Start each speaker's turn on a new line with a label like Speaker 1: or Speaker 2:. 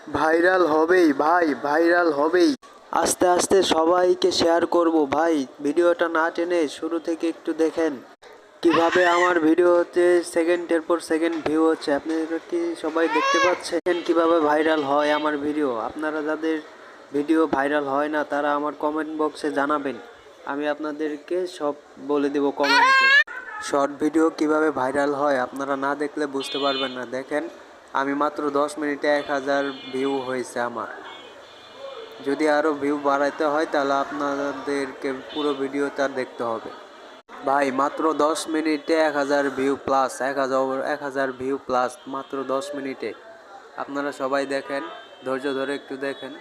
Speaker 1: Viral হবেই ভাই, viral হবেই। আস্তে আস্তে সবাইকে শেয়ার করব ভাই। ভিডিওটা না টেনে শুরু থেকে একটু দেখেন কিভাবে আমার ভিডিওতে সেকেন্ডের পর সেকেন্ড ভিউ হচ্ছে। আপনারা কি সবাই দেখতে পাচ্ছেন কিভাবে ভাইরাল হয় আমার ভিডিও? আপনারা যাদের ভিডিও ভাইরাল হয় না তারা আমার কমেন্ট বক্সে জানাবেন, আমি আপনাদেরকে সব বলে দেব কমেন্টে। শর্ট ভিডিও কিভাবে ভাইরাল হয় আপনারা না দেখলে বুঝতে পারবেন না। দেখেন, আমি মাত্র 10 মিনিটে 1000 ভিউ হয়েছে আমার। যদি আরও ভিউ বাড়াইতে হয় তাহলে আপনাদেরকে পুরো ভিডিওটা দেখতে হবে ভাই। মাত্র 10 মিনিটে 1000 ভিউ প্লাস, 1000 ভিউ প্লাস মাত্র 10 মিনিটে। আপনারা সবাই দেখেন, ধৈর্য ধরে একটু দেখেন।